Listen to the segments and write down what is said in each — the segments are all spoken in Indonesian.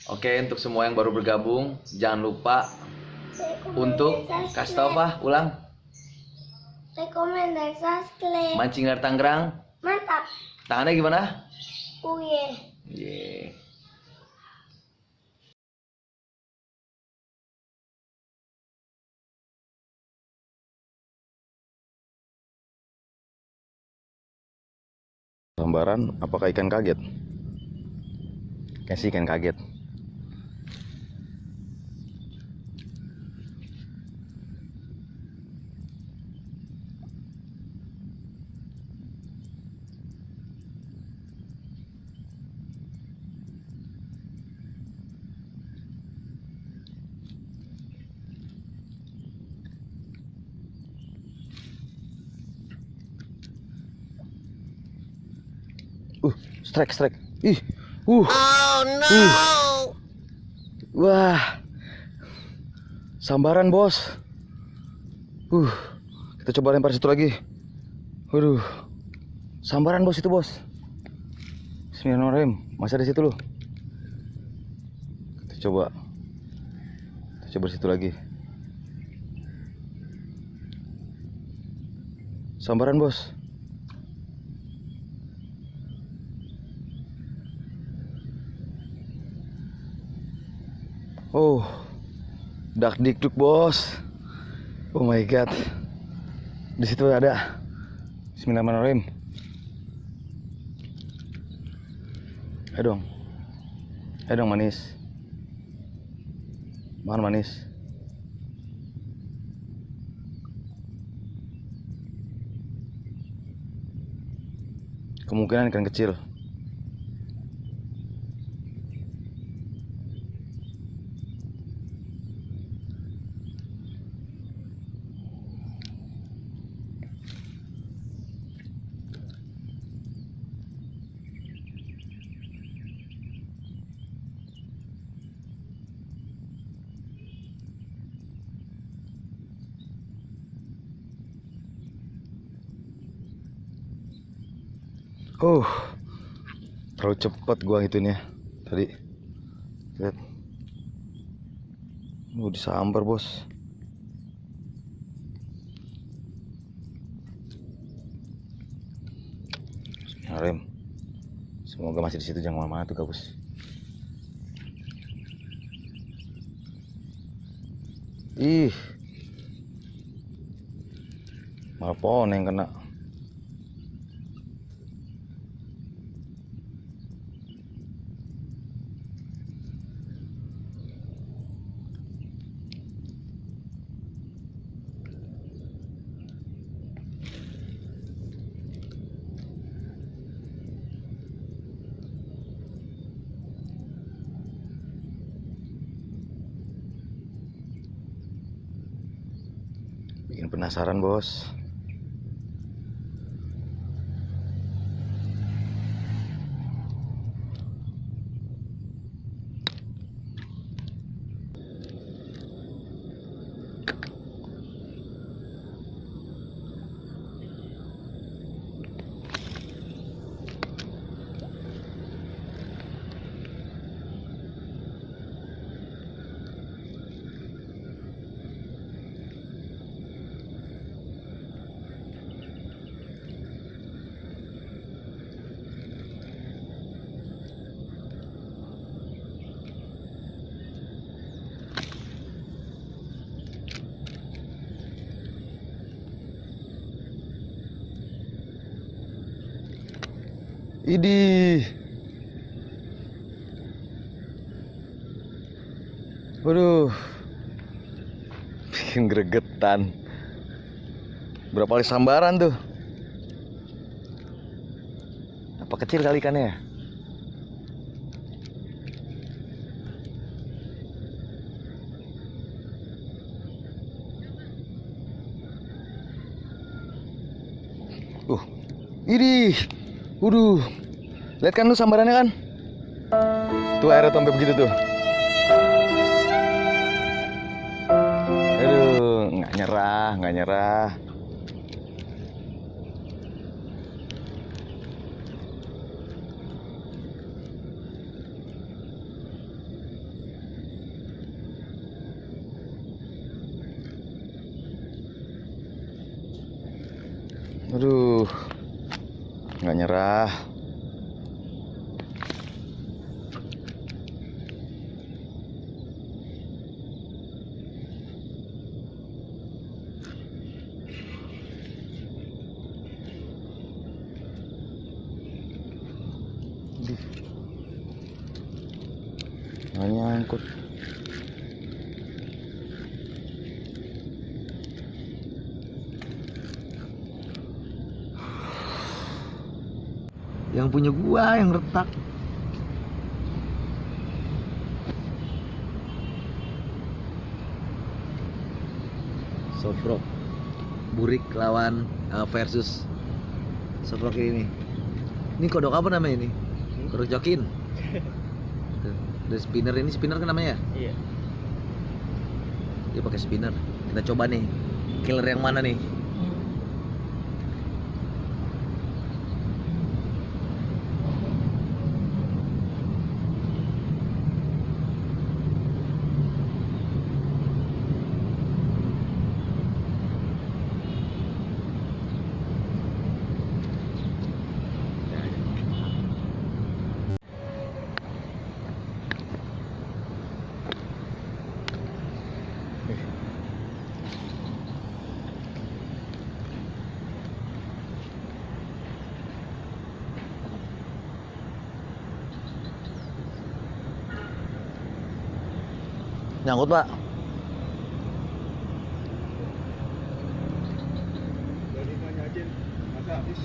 Oke, untuk semua yang baru bergabung, jangan lupa untuk kasih tahu apa? Ulang. Rekomendasi Mancing dari Tangerang. mantap. Tangannya gimana? Uye. Yeah. Sambaran apakah ikan kaget? Kayak sih ikan kaget. Strike. Ih. Oh no. Wah. Sambaran, Bos. Kita coba lempar situ lagi. Waduh. Sambaran, Bos, itu, Bos. Bismillahirrahmanirrahim. Masih ada situ loh. Kita coba situ lagi. Sambaran, Bos. Oh, dak dikduk, Bos. Oh my god. Di situ ada. Bismillahirrahmanirrahim. Ayo dong manis. Makan manis. Kemungkinan ikan kecil. Terlalu cepat gua hitunya tadi. Lihat. Disambar, Bos. Bismillahirrahmanirrahim. Semoga masih di situ, jangan kemana-mana tuh, Gabus. Ih. Malah pohon yang kena. Bikin penasaran, Bos. Idih. Waduh. Bikin gregetan. Berapa kali sambaran tuh? Apa kecil kali ikannya ya? Idih. Waduh. Lihat kan lu sambarannya kan? Tuh airnya sampai begitu tuh. Aduh, nggak nyerah. Nggak nyerah. Nggak nyangkut. Yang punya gua yang retak. Soft rock. Burik lawan versus soft rock ini. Ini kodok apa namanya ini? Kodok jokin. The spinner ini spinner kan namanya? Iya. Dia pakai spinner. Kita coba nih. Killer yang mana nih? Nyangkut, Pak. Dari mana aja? Masa habis?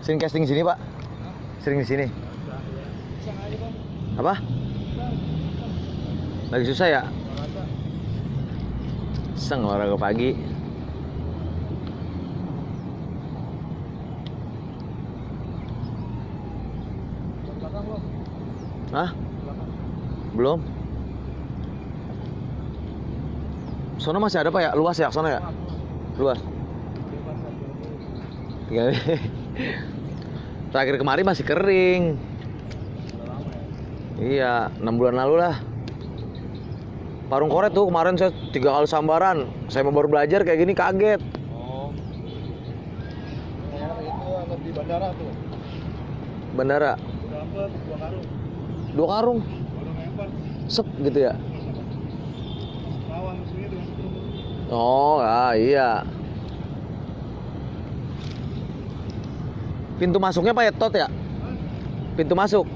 Sering casting sini, Pak? Sering di sini. Pisang aja bang. Apa? Lagi susah ya? Rasa. Seng olahraga pagi. Belakang lo. Hah? Belakang. Belum. Sono masih ada, Pak ya? Luas ya sono ya? Luas. Bebas aja. Tinggal terakhir kemarin masih kering. Udah lama ya. Iya, 6 bulan lalu lah. Parung koret tuh kemarin saya 3 kali sambaran. Saya mau baru belajar kayak gini kaget. Oh. Kemarin itu angkat di bandara tuh. Bandara Udah dapet 2 karung. 2 karung. Baru lempar. Sep gitu ya. Lawan musuhnya dengan sepuluh. Oh, ya, iya. Pintu masuknya Pak ya, Tot ya? Pintu masuk.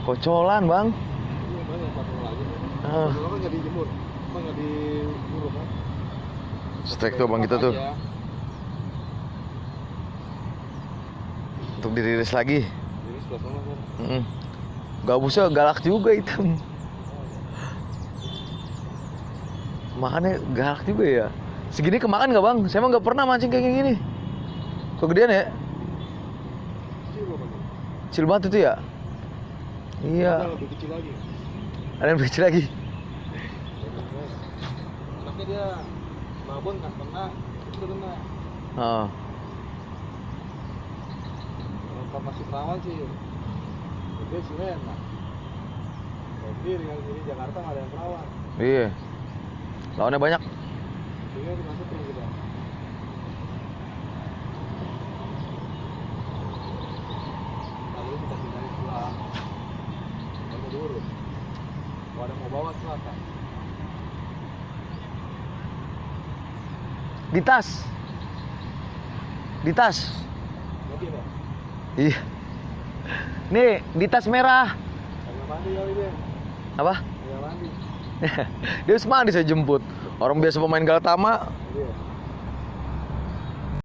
Kocolan, Bang. Iya banyak patung lagi. Ah. Patung kan nggak dijemur, apa nggak diburu kan? Strike tuh Bang kita tuh. Aja. Untuk dirilis lagi. Jadi sebelah sana kan. Gabusnya galak juga hitam. Makannya galak juga ya. Segini kemakan nggak Bang? Saya mah nggak pernah mancing kayak gini. Kegedean ya? Kecil loh bang. Kecil banget itu ya? Iya. Ada lebih kecil lagi. Ada yang lebih kecil lagi. Anaknya dia babon nggak kena, itu kena. Oh. Kalau masih perawan sih, gede sih enak. Tapi dengan sini Jakarta nggak ada yang perawan. Iya. Lawannya banyak. Sehingga dimasuk terus kita. Lalu kita tinggal pulang. Kamu diurut. Kalau ada mau bawa silakan. Di tas. Di tas. Nanti pak. Iya. Nih, di tas merah. Kagak mandi kali dia. Apa? Kagak mandi. Dia habis mandi saya jemput. Orang biasa pemain Galatama Iya.